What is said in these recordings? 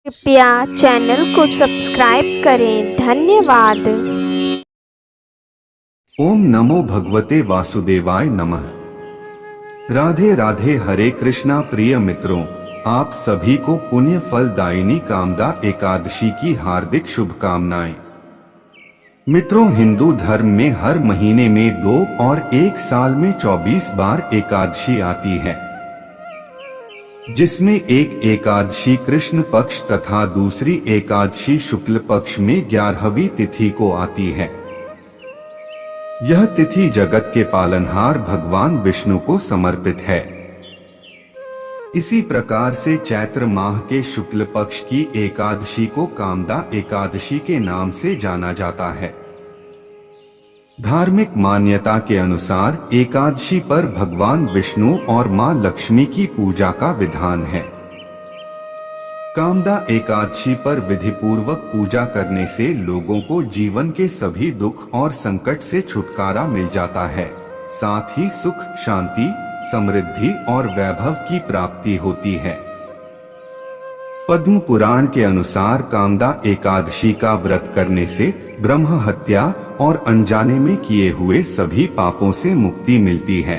कृपया चैनल को सब्सक्राइब करें। धन्यवाद। ओम नमो भगवते वासुदेवाय नमः। राधे राधे। हरे कृष्णा। प्रिय मित्रों, आप सभी को पुण्य फलदायिनी कामदा एकादशी की हार्दिक शुभकामनाएं। मित्रों, हिंदू धर्म में हर महीने में 2 और एक साल में 24 बार एकादशी आती है, जिसमें एक एकादशी कृष्ण पक्ष तथा दूसरी एकादशी शुक्ल पक्ष में 11वीं तिथि को आती है। यह तिथि जगत के पालनहार भगवान विष्णु को समर्पित है। इसी प्रकार से चैत्र माह के शुक्ल पक्ष की एकादशी को कामदा एकादशी के नाम से जाना जाता है। धार्मिक मान्यता के अनुसार एकादशी पर भगवान विष्णु और मां लक्ष्मी की पूजा का विधान है। कामदा एकादशी पर विधिपूर्वक पूजा करने से लोगों को जीवन के सभी दुख और संकट से छुटकारा मिल जाता है, साथ ही सुख, शांति, समृद्धि और वैभव की प्राप्ति होती है। पद्म पुराण के अनुसार कामदा एकादशी का व्रत करने से ब्रह्म हत्या और अनजाने में किए हुए सभी पापों से मुक्ति मिलती है।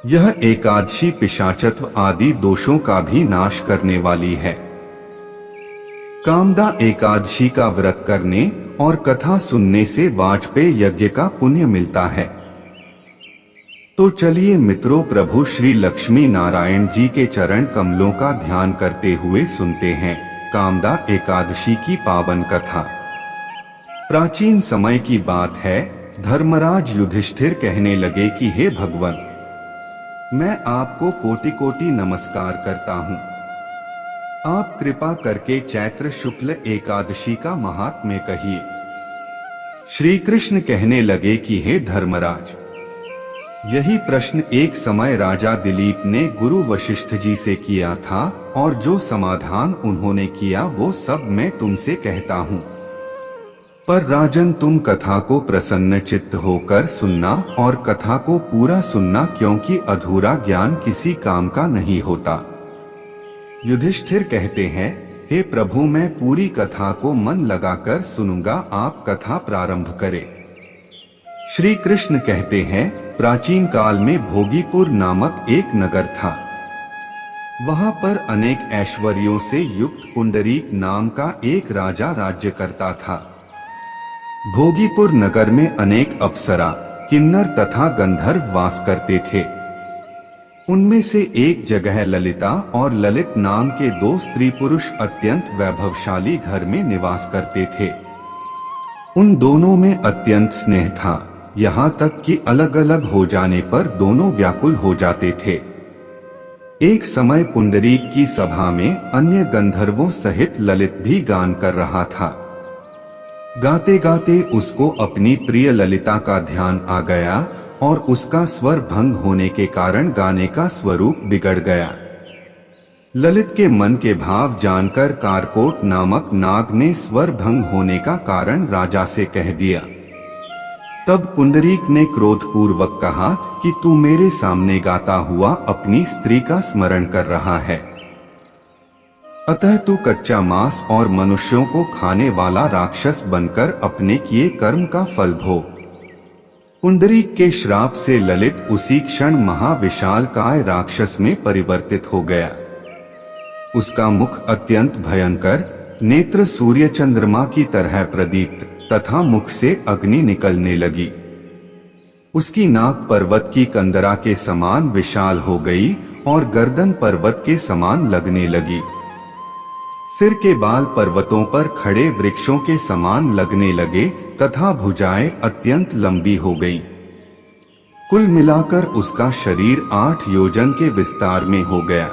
यह एकादशी पिशाचत्व आदि दोषों का भी नाश करने वाली है। कामदा एकादशी का व्रत करने और कथा सुनने से वाजपेय यज्ञ का पुण्य मिलता है। तो चलिए मित्रों, प्रभु श्री लक्ष्मी नारायण जी के चरण कमलों का ध्यान करते हुए सुनते हैं कामदा एकादशी की पावन कथा। प्राचीन समय की बात है। धर्मराज युधिष्ठिर कहने लगे कि हे भगवान, मैं आपको कोटि कोटि नमस्कार करता हूँ। आप कृपा करके चैत्र शुक्ल एकादशी का महात्म्य कहिए। श्री कृष्ण कहने लगे कि हे धर्मराज, यही प्रश्न एक समय राजा दिलीप ने गुरु वशिष्ठ जी से किया था, और जो समाधान उन्होंने किया वो सब मैं तुमसे कहता हूँ। पर राजन, तुम कथा को प्रसन्न चित्त होकर सुनना और कथा को पूरा सुनना, क्योंकि अधूरा ज्ञान किसी काम का नहीं होता। युधिष्ठिर कहते हैं, हे प्रभु, मैं पूरी कथा को मन लगाकर सुनूंगा, आप कथा प्रारंभ करें। श्री कृष्ण कहते हैं, प्राचीन काल में भोगीपुर नामक एक नगर था। वहां पर अनेक ऐश्वर्यों से युक्त पुंडरीक नाम का एक राजा राज्य करता था। भोगीपुर नगर में अनेक अप्सरा, किन्नर तथा गंधर्व वास करते थे। उनमें से एक जगह ललिता और ललित नाम के 2 स्त्री पुरुष अत्यंत वैभवशाली घर में निवास करते थे। उन दोनों में अत्यंत स्नेह था, यहाँ तक कि अलग अलग हो जाने पर दोनों व्याकुल हो जाते थे। एक समय पुंडरीक की सभा में अन्य गंधर्वों सहित ललित भी गान कर रहा था। गाते गाते उसको अपनी प्रिय ललिता का ध्यान आ गया और उसका स्वर भंग होने के कारण गाने का स्वरूप बिगड़ गया। ललित के मन के भाव जानकर कारकोट नामक नाग ने स्वर भंग होने का कारण राजा से कह दिया। तब पुंडरीक ने क्रोधपूर्वक कहा कि तू मेरे सामने गाता हुआ अपनी स्त्री का स्मरण कर रहा है, अतः तू कच्चा मांस और मनुष्यों को खाने वाला राक्षस बनकर अपने किए कर्म का फल भोग। पुंडरीक के श्राप से ललित उसी क्षण महाविशाल काय राक्षस में परिवर्तित हो गया। उसका मुख अत्यंत भयंकर, नेत्र सूर्य चंद्रमा की तरह प्रदीप्त तथा मुख से अग्नि निकलने लगी। उसकी नाक पर्वत की कंदरा के समान विशाल हो गई और गर्दन पर्वत के समान लगने लगी। सिर के बाल पर्वतों पर खड़े वृक्षों के समान लगने लगे तथा भुजाएं अत्यंत लंबी हो गईं। कुल मिलाकर उसका शरीर 8 योजन के विस्तार में हो गया।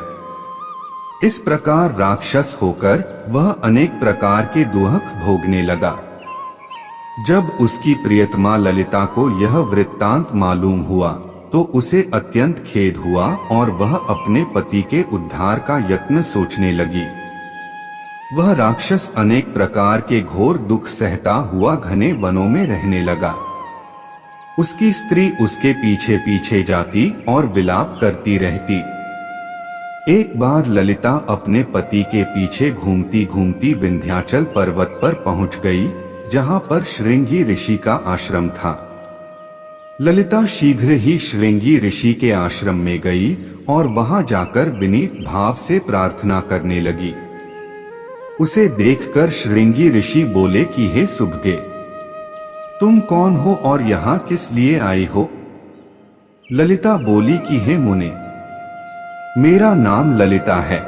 इस प्रकार राक्षस होकर वह अनेक प्रकार के दुख भोगने लगा। जब उसकी प्रियतमा ललिता को यह वृत्तांत मालूम हुआ तो उसे अत्यंत खेद हुआ और वह अपने पति के उद्धार का यत्न सोचने लगी। वह राक्षस अनेक प्रकार के घोर दुख सहता हुआ घने वनों में रहने लगा। उसकी स्त्री उसके पीछे पीछे जाती और विलाप करती रहती। एक बार ललिता अपने पति के पीछे घूमती घूमती विंध्याचल पर्वत पर पहुंच गई, जहां पर श्रृंगी ऋषि का आश्रम था। ललिता शीघ्र ही श्रृंगी ऋषि के आश्रम में गई और वहां जाकर विनीत भाव से प्रार्थना करने लगी। उसे देखकर श्रृंगी ऋषि बोले कि हे सुभगे, तुम कौन हो और यहाँ किस लिए आई हो? ललिता बोली कि हे मुने, मेरा नाम ललिता है।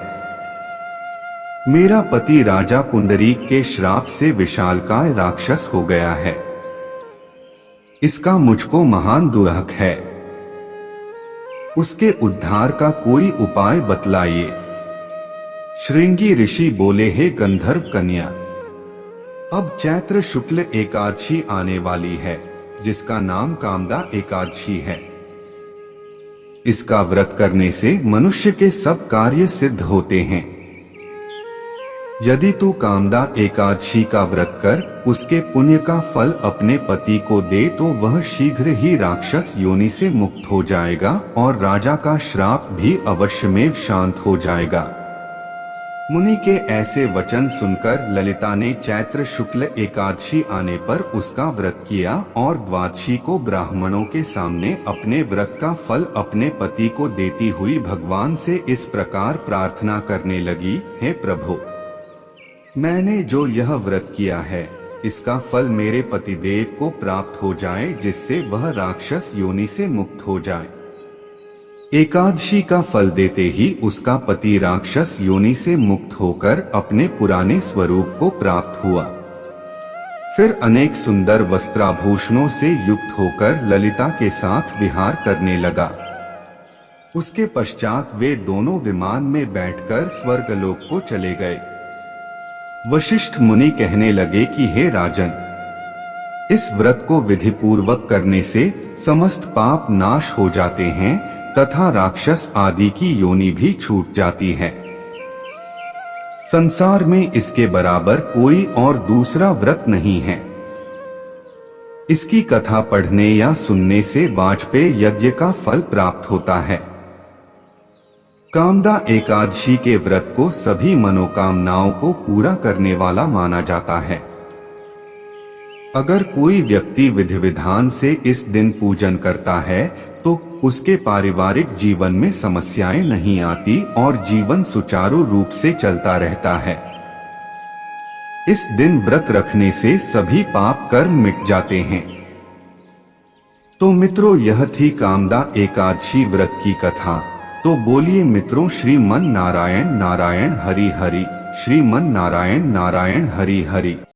मेरा पति राजा पुंडरीक के श्राप से विशालकाय राक्षस हो गया है। इसका मुझको महान दुर्हक है। उसके उद्धार का कोई उपाय बतलाइए। श्रृंगी ऋषि बोले, हे गंधर्व कन्या, अब चैत्र शुक्ल एकादशी आने वाली है, जिसका नाम कामदा एकादशी है। इसका व्रत करने से मनुष्य के सब कार्य सिद्ध होते हैं। यदि तू कामदा एकादशी का व्रत कर उसके पुण्य का फल अपने पति को दे तो वह शीघ्र ही राक्षस योनि से मुक्त हो जाएगा और राजा का श्राप भी अवश्यमेव शांत हो जाएगा। मुनि के ऐसे वचन सुनकर ललिता ने चैत्र शुक्ल एकादशी आने पर उसका व्रत किया और द्वादशी को ब्राह्मणों के सामने अपने व्रत का फल अपने पति को देती हुई भगवान से इस प्रकार प्रार्थना करने लगी, हे प्रभु, मैंने जो यह व्रत किया है इसका फल मेरे पतिदेव को प्राप्त हो जाए, जिससे वह राक्षस योनि से मुक्त हो जाए। एकादशी का फल देते ही उसका पति राक्षस योनि से मुक्त होकर अपने पुराने स्वरूप को प्राप्त हुआ। फिर अनेक सुंदर वस्त्राभूषणों से युक्त होकर ललिता के साथ विहार करने लगा। उसके पश्चात वे दोनों विमान में बैठकर स्वर्गलोक को चले गए। वशिष्ठ मुनि कहने लगे कि हे राजन, इस व्रत को विधि पूर्वक करने से समस्त पाप नाश हो जाते हैं तथा राक्षस आदि की योनि भी छूट जाती है। संसार में इसके बराबर कोई और दूसरा व्रत नहीं है। इसकी कथा पढ़ने या सुनने से वाजपेय यज्ञ का फल प्राप्त होता है। कामदा एकादशी के व्रत को सभी मनोकामनाओं को पूरा करने वाला माना जाता है। अगर कोई व्यक्ति विधि विधान से इस दिन पूजन करता है तो उसके पारिवारिक जीवन में समस्याएं नहीं आती और जीवन सुचारू रूप से चलता रहता है। इस दिन व्रत रखने से सभी पाप कर्म मिट जाते हैं। तो मित्रों, यह थी कामदा एकादशी व्रत की कथा। तो बोलिए मित्रों, श्रीमन नारायण नारायण हरि हरि, श्रीमन नारायण नारायण हरि हरि।